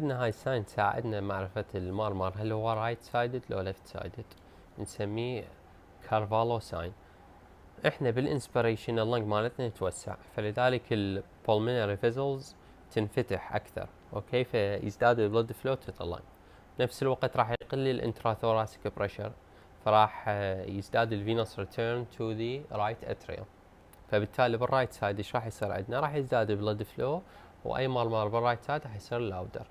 عندنا هاي الساين تساعدنا معرفة المرمر هل هو رايت سايدد لو ليفت سايدد، نسميه كارفالو ساين. احنا بالانسبريشن اللنج مالتنا يتوسع، فلذلك البولمينري فيزلز تنفتح اكثر، اوكي، فيزداد البلد فلو تو ذا لنج. بنفس الوقت راح يقل الانتراثوراسيك بريشر، فراح يزداد الفينوس ريتيرن تو ذا رايت اتريوم. فبالتالي بالرايت سايد ايش راح يصير عندنا؟ راح يزداد البلد فلو، واي مرمر بالرايت سايد راح يصير لاودر.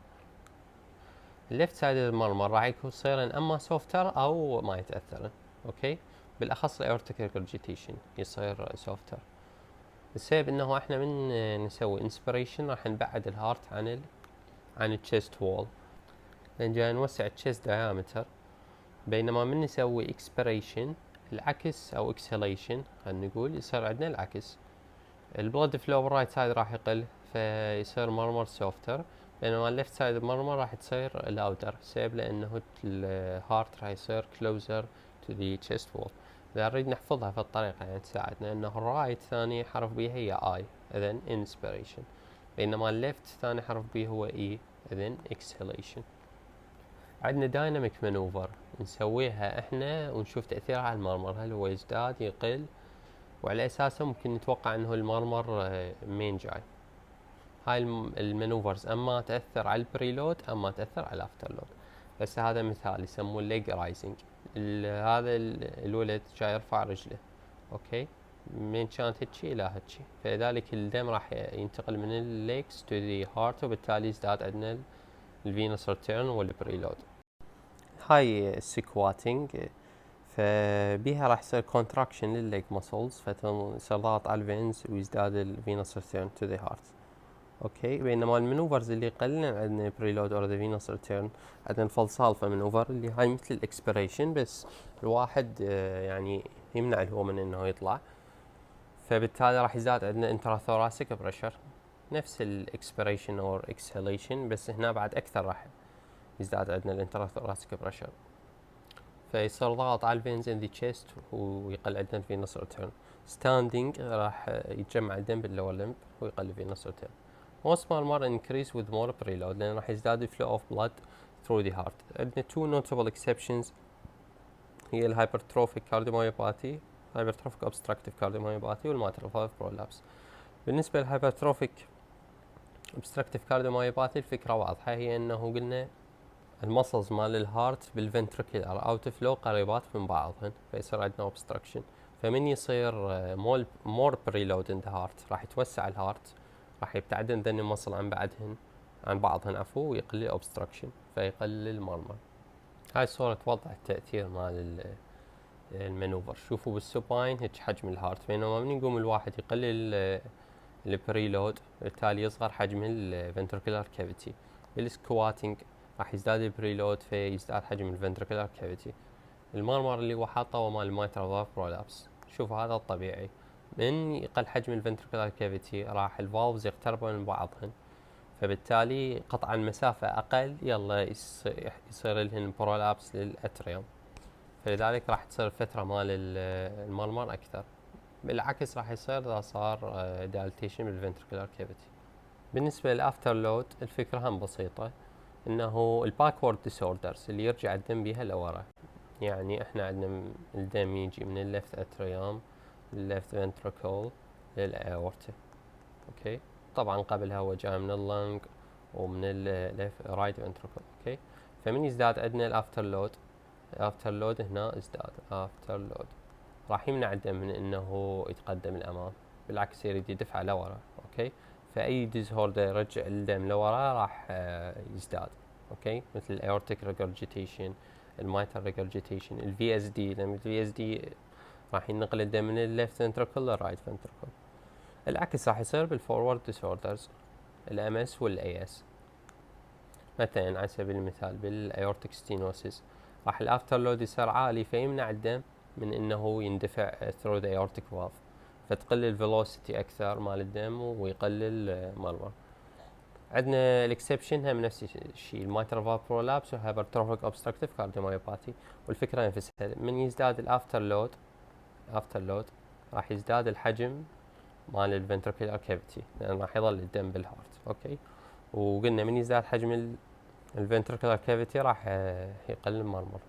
الليفت سايد المرمر راح يكون صيرا اما سوفتر او ما يتاثر، اوكي. بالاخص الاورتيك ريجرجيتيشن يصير سوفتر. السبب انه احنا من نسوي انسبريشن راح نبعد الهارت عن التشيست وول، لان جاي نوسع التشيست دايامتر، بينما من نسوي اكسبريشن العكس او اكسهاليشن خلينا نقول يصير عندنا العكس. البلد فلو بالرايت سايد راح يقل، فيصير مرمر سوفتر، بينما الليفت سايد المرمر راح تصير لاودر، سبب لانه الهارت راح يصير كلوزر تو ذا تشيست وول. اذا نريد نحفظها في الطريقه يعني تساعدنا انه الرايت ثاني حرف بي هي اي اذن انسبيريشن، بينما الليفت ثاني حرف بي هو اي اذن اكسهاليشن. عندنا دايناميك مانوفر نسويها احنا ونشوف تاثيرها على المرمر، هل هو يزداد يقل، وعلى اساسه ممكن نتوقع انه المرمر مين جاي. هاي المانوفرز اما تاثر على البريلود اما تاثر على الافتر لود. بس هذا مثال يسموه الليج رايزنج. هذا الولد جاي يرفع رجله، اوكي، من كانت هيجي الى هيجي، فلذلك الدم راح ينتقل من الليكس تو ذا هارت، وبالتالي يزداد عندنا الفينوس ريتيرن والبريلود. هاي السكواتنج فبيها راح يصير كونتراكشن للليج مسلز، فيصير ضغط على الفينز ويزداد الفينوس ريتيرن تو ذا هارت، اوكي. بينما المانوفرز اللي قلنا عندنا بريلود اور ذا فينوس ريتيرن، عندنا الفلسالفا مانوفر اللي هاي مثل الاكسبريشن، بس الواحد يعني يمنع الهواء من انه يطلع، فبالتالي راح يزداد عندنا انتراثوراسيك بريشر نفس الاكسبريشن اور اكسهاليشن، بس هنا بعد اكثر راح يزداد عندنا الانتراثوراسيك بريشر، فيصير ضغط على الفينز ان ذا تشيست ويقل عندنا الفينوس ريتيرن. ستاندينج راح يتجمع الدم باللور لمب ويقل الفينوس ريتيرن. Most مرمر increase with more preload لأن راح يزداد flow of blood through the heart. عندنا two notable exceptions هي الهايبرتروفيك كارديوميوباثي، hypertrophic obstructive cardiomyopathy والماترال فالف prolapse. بالنسبة للهايبرتروفيك obstructive cardiomyopathy الفكرة واضحة، هي انه قلنا المسلز مال الهارت بالفنتريكولار اوت فلو قريبات من بعضهن، فيصير عندنا obstruction. فمن يصير more preload in the heart راح يتوسع الهارت، راح يبتعدن ذن المصل عن بعضهن ويقل الاوبستراكشن فيقلل المرمر. هاي الصورة توضح التأثير مال المانوفر. شوفوا بالسوباين هيك حجم الهارت، بينما من يقوم الواحد يقلل البريلود بالتالي يصغر حجم الفنتريكولار كافيتي. بالسكواتنج راح يزداد البريلود فيزداد حجم الفنتريكولار كافيتي. المرمر اللي هو حاطه هو مال الميترال فالف برولابس. شوفوا هذا الطبيعي، من يقل حجم الفنتريكولار كافيتي راح الفالفز يقتربون من بعضهن، فبالتالي قطع المسافة أقل يلا يصير لهن برولابس للأتريوم، فلذلك راح تصير الفترة مال المرمر أكثر. بالعكس راح يصير إذا صار دايلتيشن بالفنتريكولار كافيتي. بالنسبة للأفتر لود الفكرة هم بسيطة، إنه الباكورد ديسوردرز اللي يرجع الدم بيها لورا، يعني إحنا عندنا الدم يجي من الليفت أتريوم للليفت فنتريكل للأورتا، أوكي. طبعا قبلها هو جاي من اللنج ومن الرايت فنتريكل، اوكي. فمن يزداد عندنا الافتر لود هنا ازداد افتر لود راح يمنع الدم من انه يتقدم الامام، بالعكس يريد يدفع لورا، اوكي. فاي ديزهوردر يرجع الدم لورا راح يزداد، اوكي، مثل الاورتيك ريجرجيتيشن، المايتر ريجرجيتيشن، الفي اس دي، لان الفي اس دي راح ينقل الدم من الليفت فنتريكل للرايت فنتريكل. العكس راح يصير بالفورورد ديسوردرز الام اس والاي اس. مثلا على سبيل المثال بالايورتيك ستينوسيس راح الافتر لود يصير عالي فيمنع الدم من انه يندفع ثرو ذا ايورتيك فالف، فتقل الفيلوسيتي اكثر مال الدم ويقلل مرمر. عندنا الاكسبشن هم نفس الشيء، الميترال فالف برولابس وهايبرتروفيك اوبستراكتيف كارديوميوباثي. والفكره نفسها، من يزداد الافتر لود راح يزداد الحجم مال الفنتريكولار كافيتي لان راح يظل الدم بالهارت، اوكي. وقلنا من يزداد حجم الفنتركلر كافيتي راح يقل المرمر.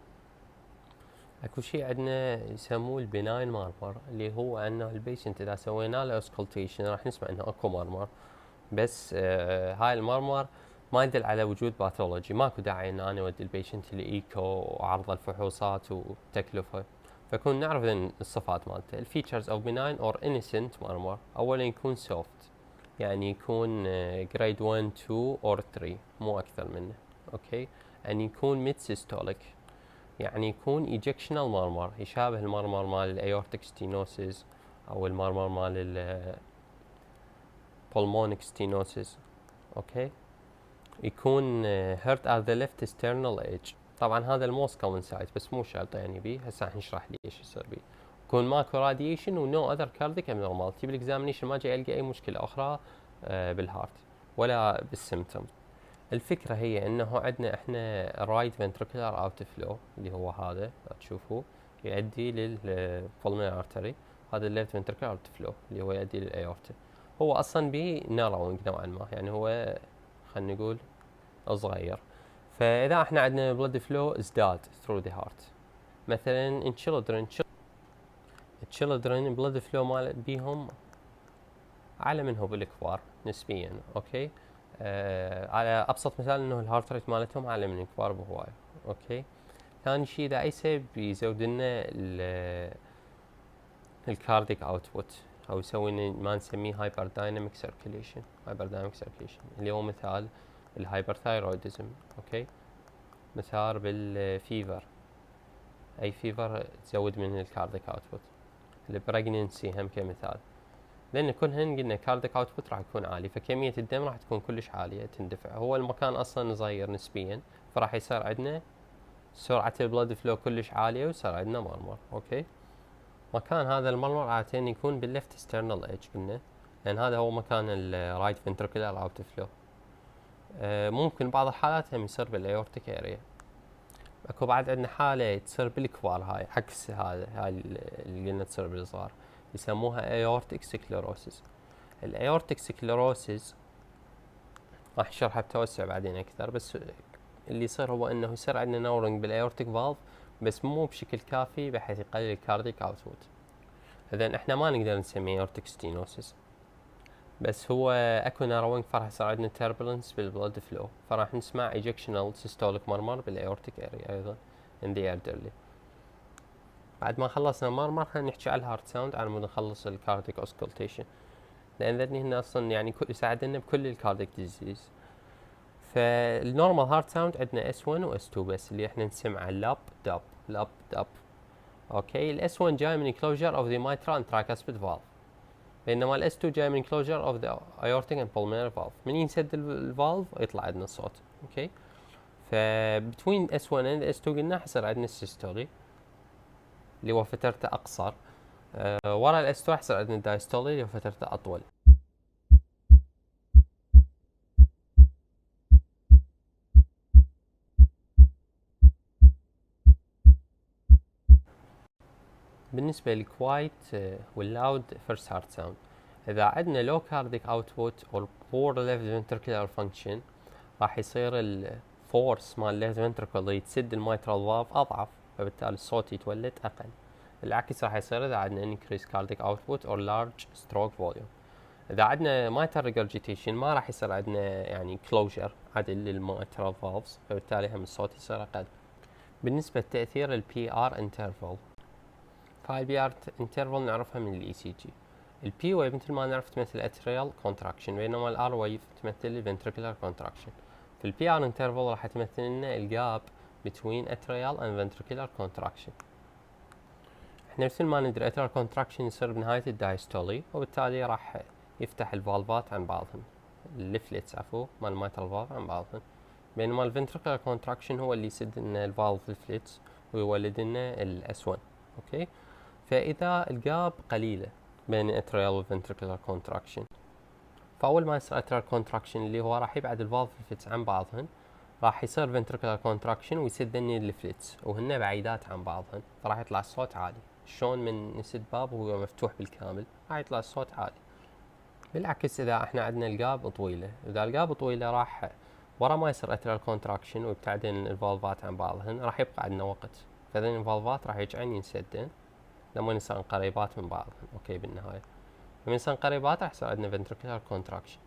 اكو شيء عندنا يسموه البناين مارمر، اللي هو انه البيشنت اذا سوينا له اسكلتيشن راح نسمع انه اكو مرمر، بس هاي المرمر ما يدل على وجود باثولوجي، ماكو داعي ان انا اودي البيشنت لايكو وعرض الفحوصات وتكلفه. فكون نعرف الصفات مالته. الفيتشرز او بناين اور انيسنت مارمر، اولا يكون سوفت، يعني يكون جريد 1 2 اور 3 مو اكثر منه. اوكي. ان يكون ميد سيستوليك، يعني يكون ايجكشنال مارمر، يشابه المرمر مال الايورتيك ستينوسيس او المرمر مال البولمونيك ستينوسيس. اوكي. يكون هيرت at the left sternal edge. طبعا هذا الموست كومن سايت، بس مو شرط يعني بيه. هسه راح نشرح ليش يصير بيه. يكون ماكو راديشن ونو اذر كارديك ابنورماليتي. بالاكزامينيشن ما جاي يلقى اي مشكله اخرى بالهارت ولا بالسيمتوم. الفكره هي انه عندنا احنا رايت فنتريكولار اوت فلو اللي هو هذا تشوفوه يؤدي للبولمونري ارتري، هذا الليفت فنتريكولار اوت فلو اللي هو يؤدي للايورتا. هو اصلا بيه ناروينج نوعا ما، يعني هو خلينا نقول صغير. فاذا احنا عندنا بلد فلو ازداد through the heart، مثلا in children blood flow مال بيهم اعلى منه بالكبار نسبيا. اوكي. على ابسط مثال انه الهارت ريت مالتهم اعلى من الكبار بهوايه. اوكي. ثاني شيء اذا اي سبب يزود لنا الكارديك اوتبوت او يسوي ما نسميه هايبر دايناميك سيركيليشن، اللي هو مثال الهايبرثايرويدزم. اوكي. مثال بالفيفر، اي فيفر تزود من الكارديك اوتبوت. البريجننسي هم كمثال، لان كلهن قلنا كارديك اوتبوت راح يكون عالي، فكميه الدم راح تكون كلش عاليه تندفع. هو المكان اصلا صغير نسبيا، فراح يصير عندنا سرعه البلد فلو كلش عاليه ويصير عندنا مرمر. اوكي. مكان هذا المرمر عاده يكون بالليفت ستيرنال ايدج قلنا، لان هذا هو مكان الرايت فنتريكولار اوت فلو. ممكن بعض الحالات هم يصير بالايورتيك اريا. اكو بعد عندنا حاله تصير بالكبار، هاي عكس هاي اللي قلنا تصير بالصغار، يسموها ايورتيك سكليروسيس. الايورتيك سكليروسيس راح نشرحها بتوسع بعدين اكثر، بس اللي يصير هو انه يصير عندنا نورنج بالايورتيك فالف، بس مو بشكل كافي بحيث يقلل الكارديك اوتبوت. اذا احنا ما نقدر نسميه ايورتيك ستينوسيس، بس هو اكو ناروينج، فراح يصير عندنا تربلنس بالبلد فلو، فراح نسمع ايجكشنال سيستوليك مرمر بالايورتيك اريا ايضا in the elderly. بعد ما خلصنا المرمر خلينا نحكي على الهارت ساوند على مود نخلص الكارديك اوسكلتيشن، لان ذني هن اصلا يعني يساعدنا بكل الكارديك ديزيز. فالنورمال هارت ساوند عندنا اس 1 واس 2 بس، اللي احنا نسمعه لاب داب لاب داب. اوكي. الاس 1 جاي من كلوجر اوف ذا mitral and tricuspid valve، بينما الاس 2 جاي من كلوجر اوف ذا aortic and pulmonary valve. من ينسد الفالف يطلع عندنا الصوت. اوكي. فبتوين اس 1 and اس 2 قلنا حصير عندنا السيستولي اللي هو فترته اقصر. ورا الاس 2 حصير عندنا الدايستولي اللي هو فترته اطول. بالنسبة للكوايت واللاود فيرست هارت ساوند، إذا عندنا لو كارديك اوتبوت أو poor left ventricular function، راح يصير الفورس مال left ventricle اللي تسد الميترال فالف أضعف، فبالتالي الصوت يتولد أقل. العكس راح يصير إذا عندنا increased cardiac output or large stroke volume. إذا عندنا mitral regurgitation ما راح يصير عندنا يعني closure عدل للميترال فالفز، فبالتالي هم الصوت يصير أقل. بالنسبة لتأثير البي ار انترفال، فهاي البي ار انترفال نعرفها من الاي سي جي. البي ويف مثل ما نعرف تمثل اتريال كونتراكشن، بينما الار ويف تمثل الفنتريكولار كونتراكشن. في البي ار انترفال راح تمثل لنا الجاب بين اتريال اند فنتريكولار كونتراكشن. احنا مثل ما ندري اتريال كونتراكشن يصير بنهايه الدايستولي، وبالتالي راح يفتح الفالفات عن بعضهم، الليفلتس عفوا مال الميترال فالف عن بعضهم، بينما الفنتريكولار كونتراكشن هو اللي يسد لنا الفالف ليفلتس ويولد لنا الاس 1. اوكي. فإذا الجاب قليلة بين اتريال والفنتريكولار كونتراكشن، فأول ما يصير اتريال كونتراكشن اللي هو راح يبعد الفالف ليفلتس عن بعضهن، راح يصير فنتريكولار كونتراكشن ويسدني الليفلتس وهن بعيدات عن بعضهن، فراح يطلع الصوت عالي. شلون من نسد باب وهو مفتوح بالكامل راح يطلع الصوت عالي. بالعكس إذا احنا عندنا الجاب طويلة، إذا الجاب طويلة راح ورا ما يصير اتريال كونتراكشن ويبتعدن الفالفات عن بعضهن راح يبقى عندنا وقت، فذين الفالفات راح يرجعن ينسدن لما يصيرن قريبات من بعضهن. اوكي بالنهايه لما يصيرن قريبات راح يصير عندنا ventricular contraction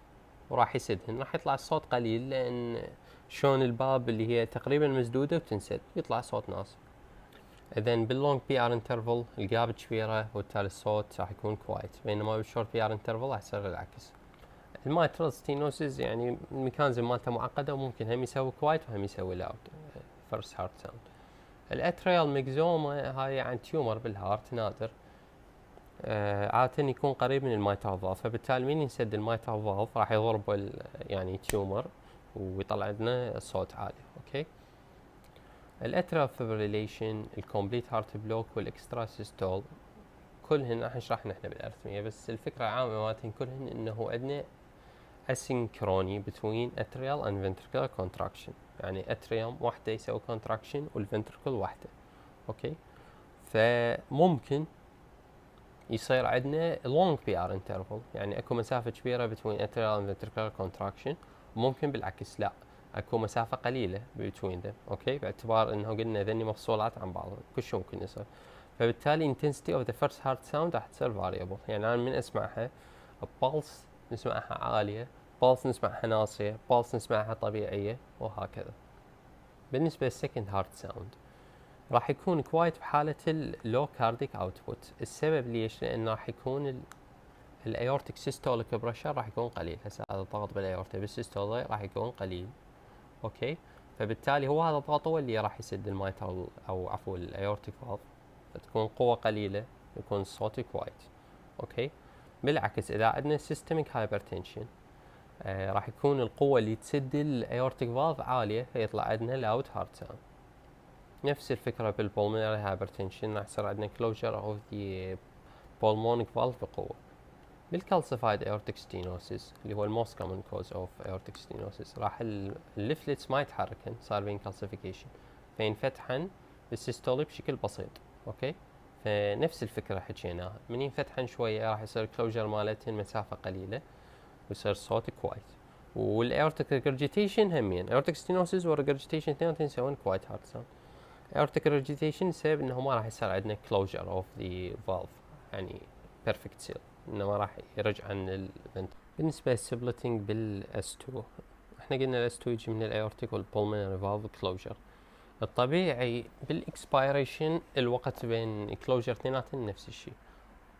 وراح يسدهن، راح يطلع الصوت قليل لان شلون الباب اللي هي تقريبا مسدوده وتنسد يطلع صوت ناصع. اذن باللونج بي ار انترفل الجاب كبيره وبالتالي الصوت راح يكون كوايت، بينما بالشورت بي ار انترفل راح يصير العكس. المايترال ستينوسيس يعني الميكانيزم مالته معقده وممكن هم يسوي كوايت وهم يسوي لاود فيرست هارت ساوند. الاتريال ميكزوما هاي عن تيومر بالهارت نادر، عادة يكون قريب من المايترال فالف، فبالتالي من ينسد المايترال فالف راح يضرب يعني تيومر ويطلع لنا صوت عالي. اوكي الاتريال فيبريليشن الكومبليت هارت بلوك والاكسترا سيستول كلهن راح نشرحن احنا بالارثميه، بس الفكره العامه مالتهن كلهن انه عندنا اسينكروني بتوين اتريال اند ventricular contraction، يعني اتريوم واحده يسوي كونتراكشن والفنتركل واحده. اوكي فممكن يصير عندنا long PR interval، يعني اكو مسافه كبيره بين atrial and ventricular contraction، وممكن بالعكس لا اكو مسافه قليله between them. اوكي باعتبار انه قلنا ذني مفصولات عن بعض كل شيء ممكن يصير، فبالتالي intensity of the first heart sound راح تصير variable. يعني انا من اسمعها pulse نسمعها عاليه، pulse نسمعها ناصيه، pulse نسمعها طبيعيه وهكذا. بالنسبه للسكند هارت ساوند راح يكون كوايت بحالة اللو كارديك اوتبوت. السبب ليش؟ لأنه راح يكون الايورتيك سيستوليك بريشر راح يكون قليل. هسه هذا الضغط بالايورتا بالسيستولي راح يكون قليل. اوكي فبالتالي هو هذا الضغط هو اللي راح يسد المايترال او عفوا الايورتيك فالف، فتكون قوة قليلة يكون الصوت كوايت. اوكي بالعكس اذا عندنا سيستميك هايبرتنشن راح يكون القوة اللي تسد الايورتيك فالف عالية فيطلع عندنا لاود هارت ساوند. نفس الفكرة بالبولمونري هايبرتنشن راح يصير عندنا كلوجر اوف ذا pulmonic valve بقوة. بالكالسيفايد aortic stenosis اللي هو الموست كومن كوز اوف aortic stenosis راح الليفلتس ما يتحركن، صار بين كالسيفيكيشن فينفتحن بالسيستولي بشكل بسيط. اوكي فنفس الفكرة حكيناها، من ينفتحن شوية راح يصير كلوجر مالتهن مسافة قليلة ويصير صوت كوايت. والاورتيك ريجرجيتيشن همين aortic stenosis والريجرجيتيشن اثنيناتهم يسوون كوايت هارت ساوند. aortic regurgitation السبب انه ما راح يصير عندنا closure of the valve يعني perfect seal، انه ما راح يرجع عن الفنت. بالنسبه للسبلتنج بالاس 2 احنا قلنا الاس 2 يجي من الايورتيك والبولمونري فالف كلوجر. الطبيعي بالاكسبيريشن الوقت بين كلوجر اثنيناتهم نفس الشيء.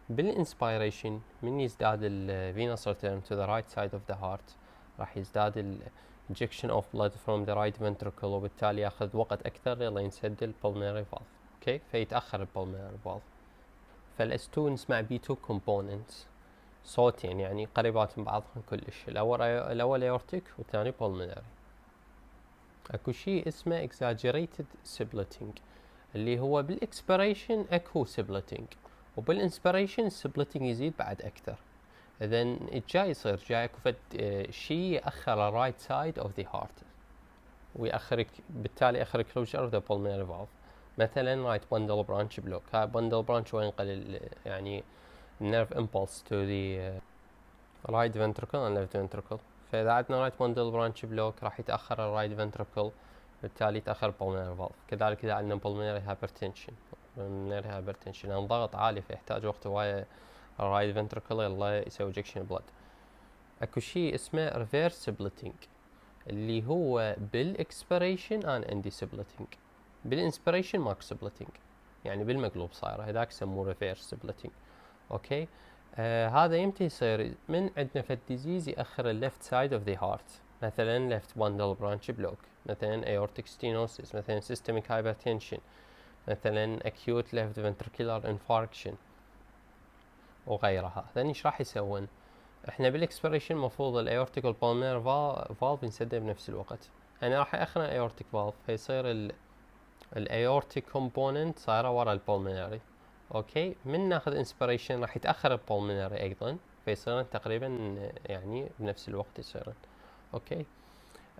بالانسبيريشن من يزداد الفينوس return to the right side of the heart راح يزداد injection of blood from the right ventricle وبالتالي ياخذ وقت اكثر لين ينسد البولمونري فالف. اوكي فيتاخر البولمونري فالف. فالاس 2 نسمع بي 2 components صوتين يعني قريبات من بعضهم كلش، الاول ايورتيك والثاني بولمونري. اكو شيء اسمه exaggerated splitting اللي هو بالاكسبيريشن اكو سبلتنج وبالانسبيريشن السبلتنج يزيد بعد اكثر. اذن الجاي يصير جاي اكو فد شيء ياخر الرايت سايد اوف ذا هارت ويأخر بالتالي يأخر كلوجر اوف ذا pulmonary valve. مثلا رايت بندل برانش بلوك، هاي بندل برانش وين ينقل يعني النيرف امبولس تو ذا رايت فنتركل اند ليفت فنتركل. فاذا عندنا رايت بندل برانش بلوك راح يتاخر الرايت فنتركل بالتالي يتاخر البولمونري فالف. كذلك اذا عندنا pulmonary hypertension يعني ضغط عالي فيحتاج وقت هوايه الرايت فنتركل يلا يسوي اجكشن بلد. اكو شيء اسمه ريفيرس سبلتنج اللي هو بالاكسبيريشن انا عندي سبلتنج، بالانسبيريشن ماكو سبلتنج يعني بالمقلوب صايره، هذاك يسموه ريفيرس سبلتنج. اوكي هذا يمتى يصير؟ من عندنا فد ديزيز ياخر الليفت سايد اوف ذا هارت، مثلا ليفت باندل برانش بلوك، مثلا ايورتيك ستينوسيس، مثلا سيستميك هايبرتنشن، مثلا اكيوت ليفت فنتركيولار انفاركشن وغيرها. ذن ايش راح يسوون؟ احنا بالاكسبيريشن المفروض الايورتيك والبولمونري فالف ينسدوا بنفس الوقت، يعني راح ياخر الايورتيك فالف فيصير الايورتيك كومبوننت صايره ورا البولمونري. اوكي من ناخذ انسبيريشن راح يتاخر البولمونري ايضا فيصيرن تقريبا يعني بنفس الوقت يصيرن. اوكي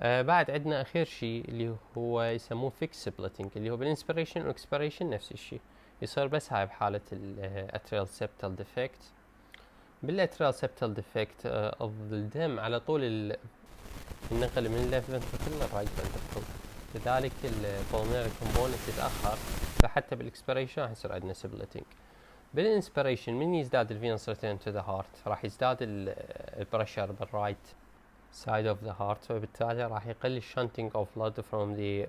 بعد عندنا اخير شيء اللي هو يسموه فيكس سبلتنج اللي هو بالانسبيريشن والاكسبيريشن نفس الشيء يصير، بس هاي بحاله الاتريال سيبتال ديفكت. بالاتريال سيبتال ديفكت الدم على طول ينقل من الليفت فنتركل للرايت فنتركل، لذلك البولمونري كومبوننت يتاخر، فحتى بالاكسبيريشن راح يصير عندنا سبلتنج. بالانسبيريشن من يزداد الفينس ريتيرن تو ذا هارت راح يزداد البريشر بالرايت side of the heart، فبالتالي راح يقل shunting of blood from the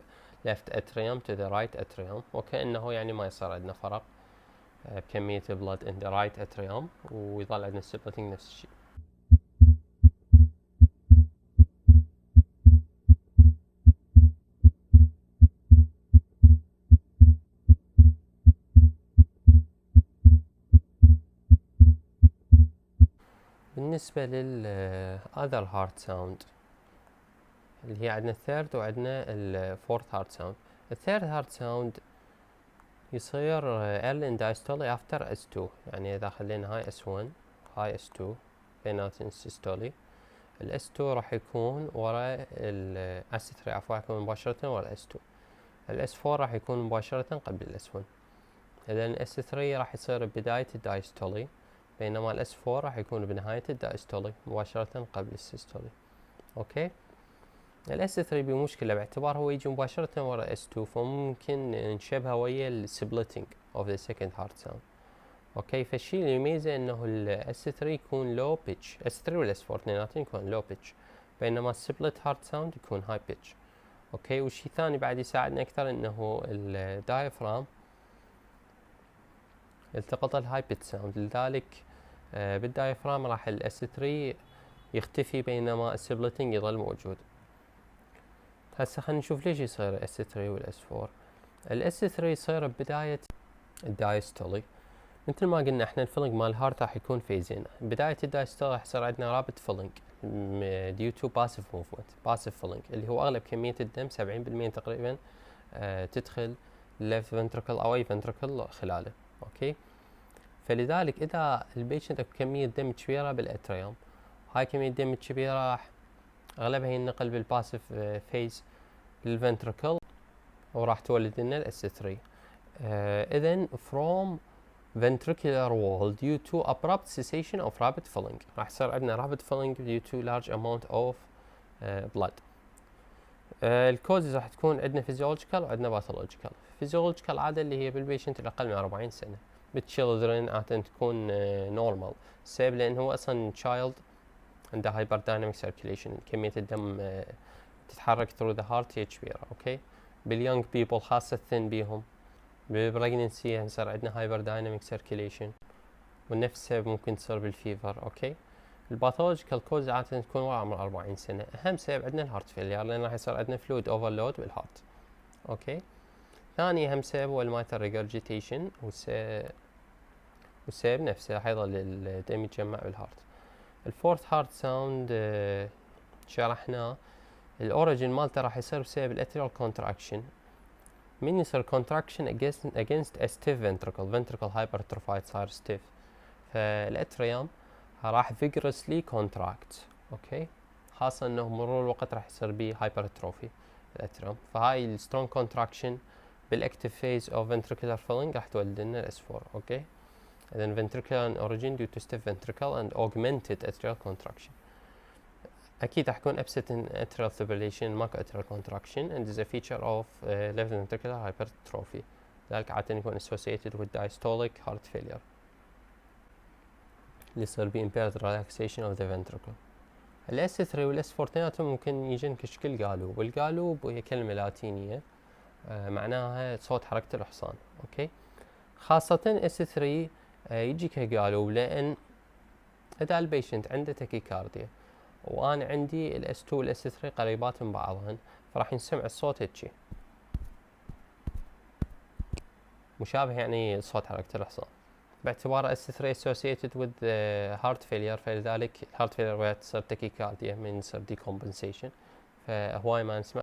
left atrium to the right atrium، وكأنه يعني ما يصير عندنا فرق بكمية blood in the right atrium، ويظل عندنا splitting نفس الشيء. بالنسبة لل other heart sound اللي هي عندنا الثيرد وعندنا الفورث heart sound. الثيرد heart sound يصير early in diastole after S2، يعني إذا خلينا هاي S1 هاي S2 بيناتهم systole، ال S2 راح يكون ورا ال S3 عفوا، راح يكون مباشرة ورا ال S2. ال S4 راح يكون مباشرة قبل ال S1. إذا ال S3 راح يصير بداية الدايستولي، بينما ال S4 راح يكون بنهاية الدايستولي مباشرة قبل السيستولي. أوكي. ال S3 بمشكلة باعتبار هو يجي مباشرة ورا S2، فممكن نشبهه ويا ال splitting of the second heart sound. اوكي، فالشيء اللي يميزه انه ال S3 يكون low pitch، S3 وال S4 اثنيناتهم يكون low pitch، بينما السبلت heart sound يكون high pitch. اوكي، والشيء الثاني بعد يساعدنا اكثر انه الدايفرام التقط الهاي بيتش ساوند، لذلك بالدايفرام راح ال S3 يختفي بينما السبلتنج يظل موجود. هسه خلينا نشوف ليش يصير S3 وال S4. ال S3 يصير ببداية الدايستولي، مثل ما قلنا احنا الفيلنج مال الهارت راح يكون فيزين. بداية الدايستولي راح يصير عندنا رابط فيلنج ديو تو باسيف موفمنت، باسيف فيلنج اللي هو اغلب كمية الدم 70% تقريبا تدخل left ventricle او اي ventricle خلاله. اوكي، فلذلك اذا البيشنت اكو كمية دم كبيرة بالاتريوم، هاي كمية دم كبيرة راح اغلبها ينقل بالباسيف فيز للفنتركل وراح تولد لنا ال S3. اذا from ventricular wall due to abrupt cessation of rapid filling، راح يصير عندنا rapid filling due to large amount of blood. الكوزز راح تكون عندنا physiological وعندنا pathological. physiological عادة اللي هي بالبيشنت الأقل من 40 سنة. بالchildren عادة تكون normal، السبب لأن هو أصلا child عنده hyperdynamic circulation، كمية الدم تتحرك through the heart هي كبيرة. أوكي، باليونج people خاصة بيهم، بالبريجننسي يصير عندنا hyperdynamic circulation، ونفس السبب ممكن تصير بالفيفر. أوكي، الباثولوجيكال كوز عادة تكون ورا عمر 40 سنة. أهم سبب عندنا الهارت فيلير، لأن راح يصير عندنا فلويد اوفرلود بالهارت. أوكي، ثاني أهم سبب هو المايتر ريجرجيتيشن، والسبب نفسه راح يظل الدم يتجمع بالهارت. الفورث هارت ساوند شرحناه، الأوريجين مالته راح يصير بسبب الاتريال كونتراكشن. من يصير كونتراكشن against a stiff ventricle hypertrophied صار stiff، فالاتريوم راح vigorously contract. اوكي، خاصة انه مرور الوقت راح يصير به hypertrophy الاتريوم، فهاي السترونج كونتراكشن بالاكتيف فيز of ventricular filling راح تولد لنا S4. اوكي، اذا ventricular origin due to stiff ventricle and augmented atrial contraction. اكيد راح يكون absent in atrial fibrillation، ماكو atrial contraction and is a feature of left ventricular hypertrophy، ذلك عادة يكون associated with diastolic heart failure اللي يصير ب impaired relaxation of the ventricle. ال S3 وال S4 اثنيناتهم ممكن يجن كشكل قالوب، والقالوب هي كلمة لاتينية معناها صوت حركة الحصان. اوكي، خاصة S3 يجي كقالوب لأن إذا البيشنت عنده تاكيكارديا وأنا عندي ال S2 وال S3 قريبات من بعضهن، فراح ينسمع الصوت هيجي مشابه يعني صوت حركة الحصان، باعتبار S3 associated with heart failure، فلذلك heart failure تصير تاكيكارديا من يصير decompensation، فهواي ما نسمع